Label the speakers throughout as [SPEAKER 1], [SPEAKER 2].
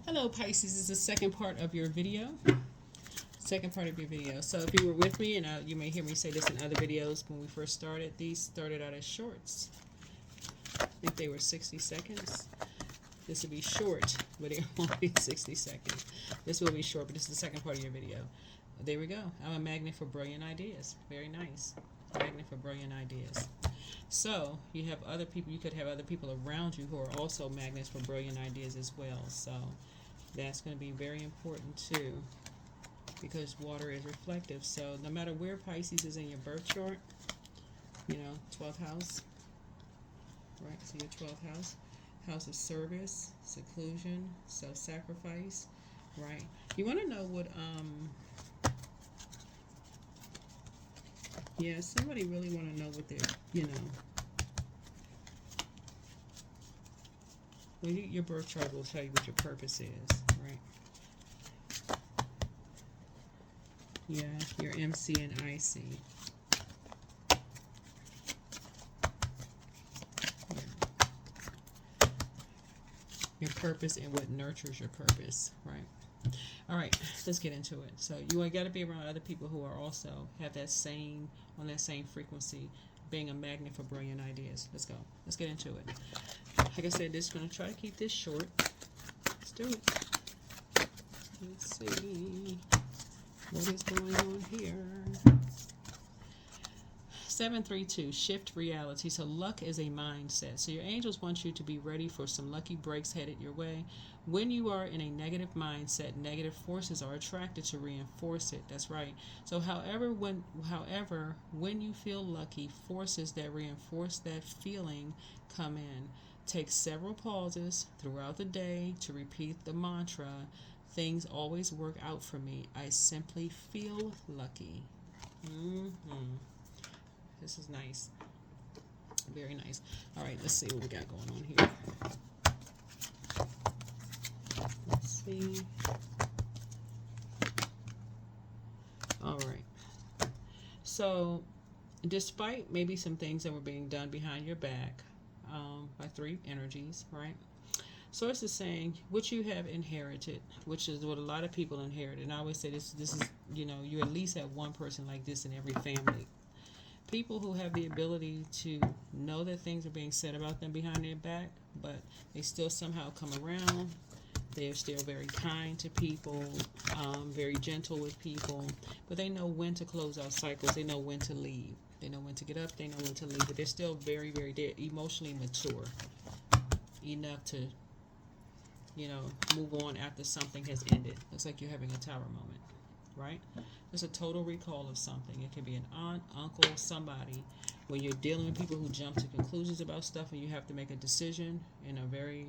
[SPEAKER 1] Hello Pisces, this is the second part of your video. Second part of your video. So if you were with me, and you may hear me say this in other videos, when we first started, these started out as shorts. I think they were 60 seconds. This will be short, but it won't be 60 seconds. This will be short, but this is the second part of your video. There we go. I'm a magnet for brilliant ideas. Very nice. Magnet for brilliant ideas. So you have other people, you could have other people around you who are also magnets for brilliant ideas as well. So that's going to be very important too, because water is reflective. So no matter where Pisces is in your birth chart, 12th house, right? So your 12th house, house of service, seclusion, self-sacrifice, right? You want to know what, yeah, somebody really want to know what they're, well, your birth chart will tell you what your purpose is, right? Yeah, your MC and IC. Your purpose and what nurtures your purpose, right? All right, let's get into it. So you got to be around other people who are also have that same, on that same frequency, being a magnet for brilliant ideas. Let's go. Let's get into it. Like I said, just going to try to keep this short. Let's do it. Let's see what is going on here. 732, shift reality. So luck is a mindset. So your angels want you to be ready for some lucky breaks headed your way. When you are in a negative mindset, negative forces are attracted to reinforce it. That's right. So however, when you feel lucky, forces that reinforce that feeling come in. Take several pauses throughout the day to repeat the mantra, things always work out for me. I simply feel lucky. This is nice. Very nice. All right, let's see what we got going on here. Let's see. All right. So, despite maybe some things that were being done behind your back by three energies, right? Source is saying what you have inherited, which is what a lot of people inherit. And I always say this is, you at least have one person like this in every family. People who have the ability to know that things are being said about them behind their back, but they still somehow come around. They're still very kind to people, very gentle with people, but they know when to close out cycles. They know when to leave. They know when to get up. They know when to leave, but they're still they're emotionally mature enough to, move on after something has ended. Looks like you're having a tower moment, right? It's a total recall of something. It can be an aunt, uncle, somebody. When you're dealing with people who jump to conclusions about stuff and you have to make a decision in a very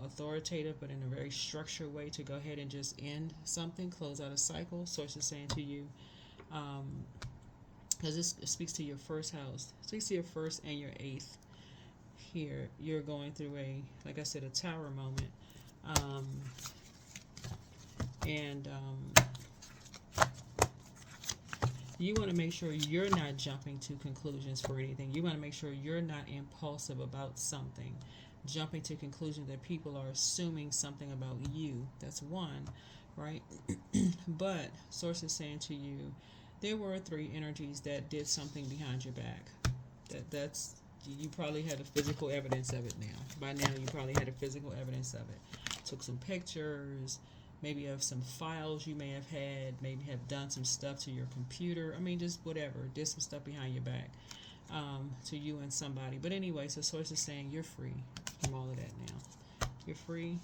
[SPEAKER 1] authoritative but in a very structured way to go ahead and just end something, close out a cycle. Source is saying to you, because this speaks to your first house, it speaks to your first and your eighth. Here, you're going through like I said, a tower moment. You want to make sure you're not jumping to conclusions for anything. You want to make sure you're not impulsive about something, jumping to conclusions that people are assuming something about you. That's one, right? But Source is saying to you, there were three energies that did something behind your back. That's you probably had a physical evidence of it now. By now, you probably had a physical evidence of it. Took some pictures, maybe of some files you may have had, maybe have done some stuff to your computer. I mean, just whatever. Did some stuff behind your back to you and somebody. But anyway, so Source is saying you're free from all of that now. You're free.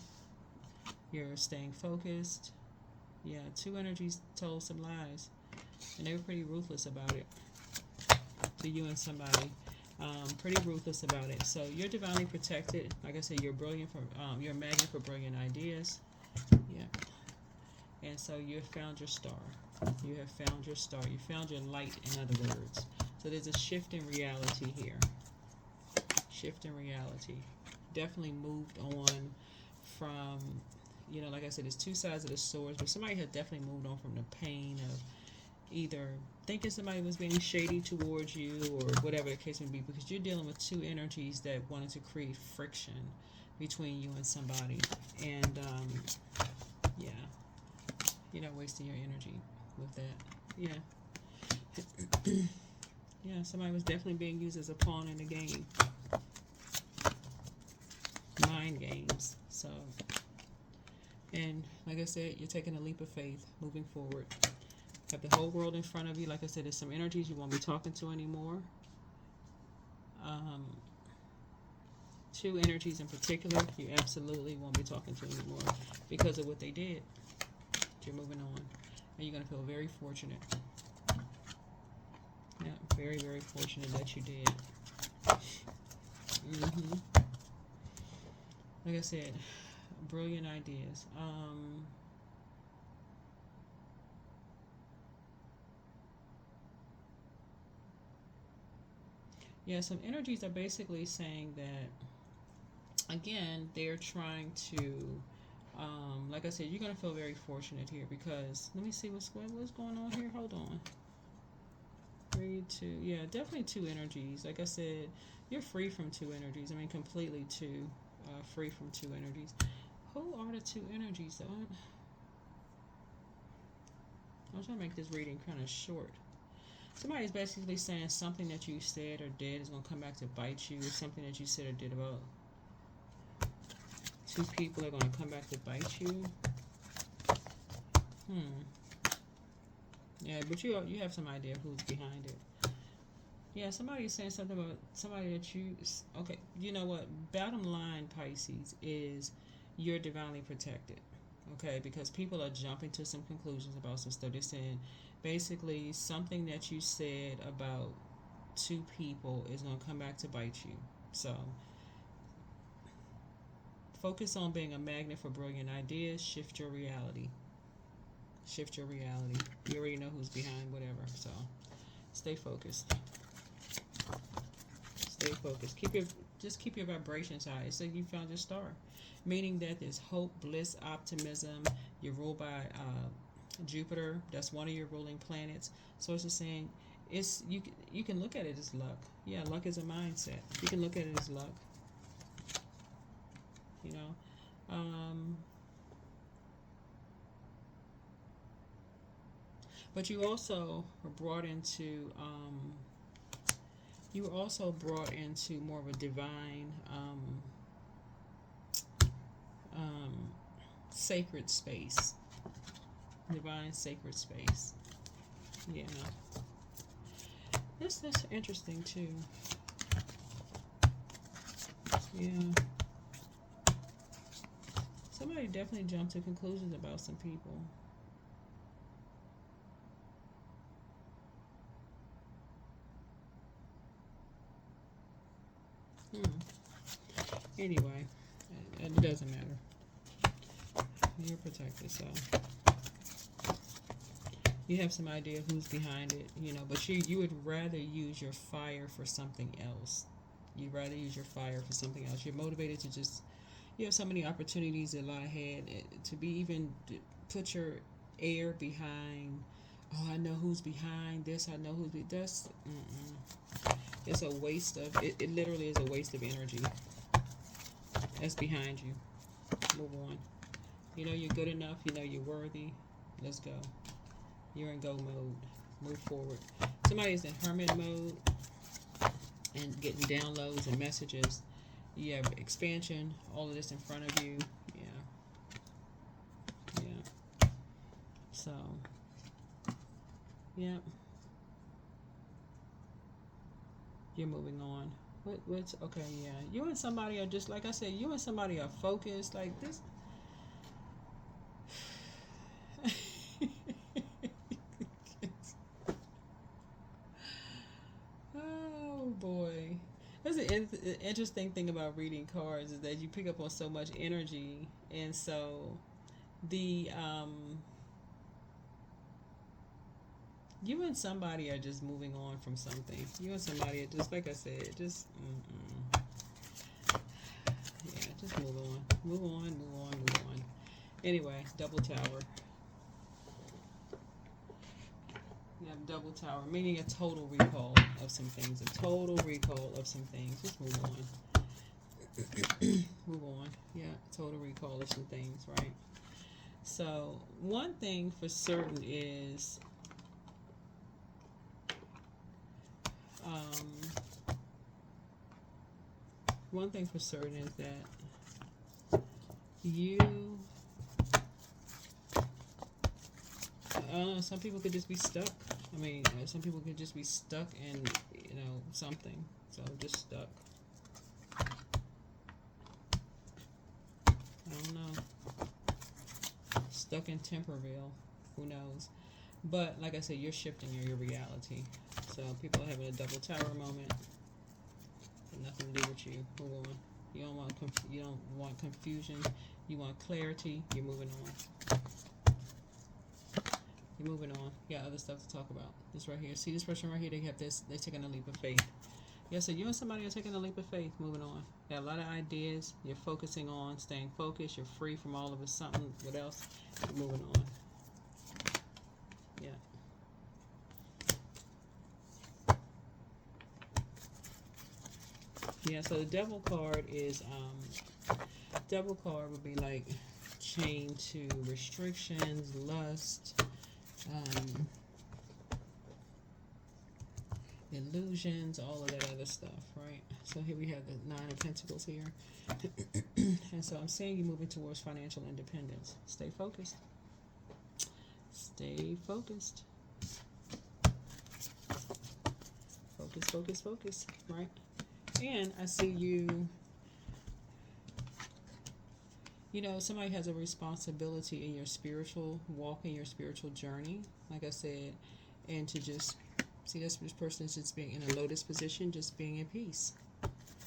[SPEAKER 1] You're staying focused. Yeah, two energies told some lies, and they were pretty ruthless about it to you and somebody. Pretty ruthless about it. So you're divinely protected. Like I said, you're brilliant you're a magnet for brilliant ideas. Yeah. And so you have found your star. You have found your star. You found your light, in other words. So there's a shift in reality here. Shift in reality. Definitely moved on from, like I said, there's two sides of the sword, but somebody had definitely moved on from the pain of either thinking somebody was being shady towards you or whatever the case may be, because you're dealing with two energies that wanted to create friction. between you and somebody. And yeah, you're not wasting your energy with that. Yeah. Yeah, somebody was definitely being used as a pawn in the game. Mind games. So, and like I said, you're taking a leap of faith moving forward. Have the whole world in front of you. Like I said, there's some energies you won't be talking to anymore. Two energies in particular you absolutely won't be talking to anymore because of what they did. You're moving on. And you're going to feel very fortunate. Yeah, very, very fortunate that you did. Like I said, brilliant ideas. Yeah, some energies are basically saying that, again, they're trying to, like I said, you're going to feel very fortunate here because, let me see what's going on here. Hold on. 3, 2, yeah, definitely two energies. Like I said, you're free from two energies. I mean, completely two, free from two energies. Who are the two energies, though? I'm trying to make this reading kind of short. Somebody's basically saying something that you said or did is going to come back to bite you. Something that you said or did about two people are going to come back to bite you. Yeah, but you have some idea of who's behind it. Yeah, somebody's saying something about somebody that you... Okay, you know what? Bottom line, Pisces, is you're divinely protected. Okay, because people are jumping to some conclusions about some stuff. They're saying basically something that you said about two people is going to come back to bite you. So focus on being a magnet for brilliant ideas. Shift your reality. Shift your reality. You already know who's behind whatever. So stay focused. Stay focused. Keep your vibrations high. So you found your star, meaning that there's hope, bliss, optimism. You're ruled by Jupiter. That's one of your ruling planets. So it's just saying, it's you can look at it as luck. Yeah, luck is a mindset. You can look at it as luck. You know, but you also were brought into more of a divine sacred space. Divine sacred space. Yeah. That's interesting too. Yeah. Somebody definitely jumped to conclusions about some people. Anyway, it doesn't matter. You're protected, so you have some idea of who's behind it, but you would rather use your fire for something else. You'd rather use your fire for something else. You're motivated to just, you have so many opportunities that lie ahead to be even put your air behind. Oh, I know who's behind this. I know who's behind this. It's a waste of it. It literally is a waste of energy. That's behind you. Move on. You know you're good enough. You know you're worthy. Let's go. You're in go mode. Move forward. Somebody is in hermit mode and getting downloads and messages. You have expansion. All of this in front of you. Yeah. So, yeah. You're moving on. What's okay? Yeah. You and somebody are just like I said. You and somebody are focused. Like this. Oh boy. That's an interesting thing about reading cards is that you pick up on so much energy, and so the you and somebody are just moving on from something. You and somebody are just like I said, just yeah, just move on, move on, move on, move on. Anyway, double tower. You have double tower, meaning a total recall of some things. A total recall of some things. Just move on. Move on. Yeah, total recall of some things, right? So, one thing for certain is um, one thing for certain is that you, I don't know, some people could just be stuck. I mean, some people could just be stuck in, something. So, just stuck. I don't know. Stuck in Temperville. Who knows? But like I said, you're shifting your reality. So people are having a double tower moment. Nothing to do with you. Move on. You don't want confusion. You want clarity. You're moving on. You're moving on. You got other stuff to talk about. This right here. See this person right here? They have this. They're taking a leap of faith. Yeah, so you and somebody are taking a leap of faith. Moving on. Got a lot of ideas. You're focusing on staying focused. You're free from all of a something. What else? You're moving on. Yeah. Yeah, so the devil card is devil card would be like chained to restrictions, lust, illusions, all of that other stuff, right? So here we have the Nine of Pentacles here. And so I'm saying you're moving towards financial independence. Stay focused. Stay focused. Focus, focus, focus, right? And I see you, somebody has a responsibility in your spiritual walk, in your spiritual journey, like I said, and to just see this person is just being in a lotus position, just being at peace.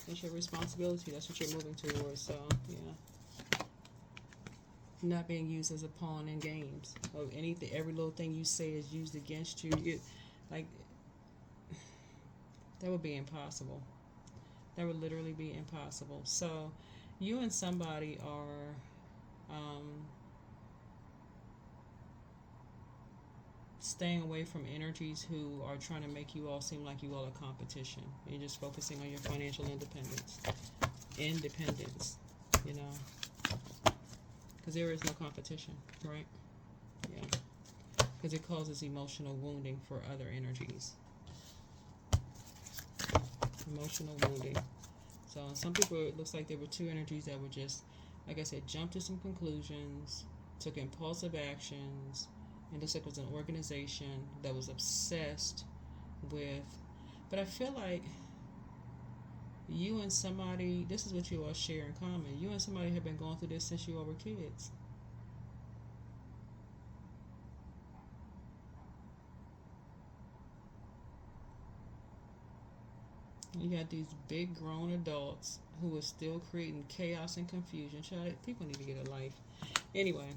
[SPEAKER 1] That's your responsibility. That's what you're moving towards. So, yeah. Not being used as a pawn in games. Or anything, every little thing you say is used against you. That would be impossible. That would literally be impossible. So, you and somebody are staying away from energies who are trying to make you all seem like you all are competition. You're just focusing on your financial independence. Because there is no competition, right? Yeah. Because it causes emotional wounding for other energies. Emotional wounding. So some people, it looks like there were two energies that were just, like I said, jumped to some conclusions, took impulsive actions, and looks like it was an organization that was obsessed with. But I feel like you and somebody, this is what you all share in common. You and somebody have been going through this since you all were kids. You got these big grown adults who are still creating chaos and confusion. People need to get a life. Anyway,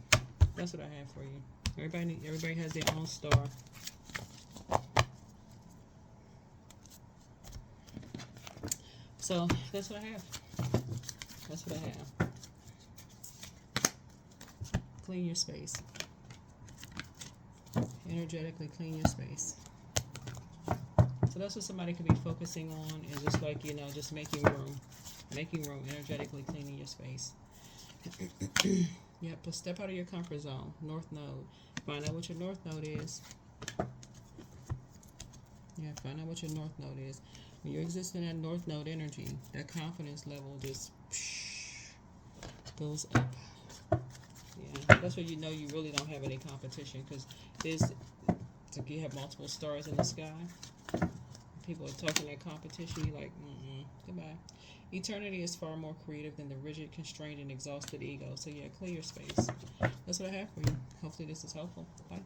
[SPEAKER 1] that's what I have for you. Everybody has their own star. So that's what I have. That's what I have. Clean your space. Energetically clean your space. So that's what somebody could be focusing on, is just like, just making room, energetically cleaning your space. Yep, but step out of your comfort zone. North Node. Find out what your North Node is. Yeah, find out what your North Node is. When you exist in that North Node energy, that confidence level just goes up. Yeah, that's when you know you really don't have any competition, because you have multiple stars in the sky. People are talking that competition, you're like, goodbye. Eternity is far more creative than the rigid, constrained, and exhausted ego. So yeah, clear your space. That's what I have for you. Hopefully this is helpful. Bye.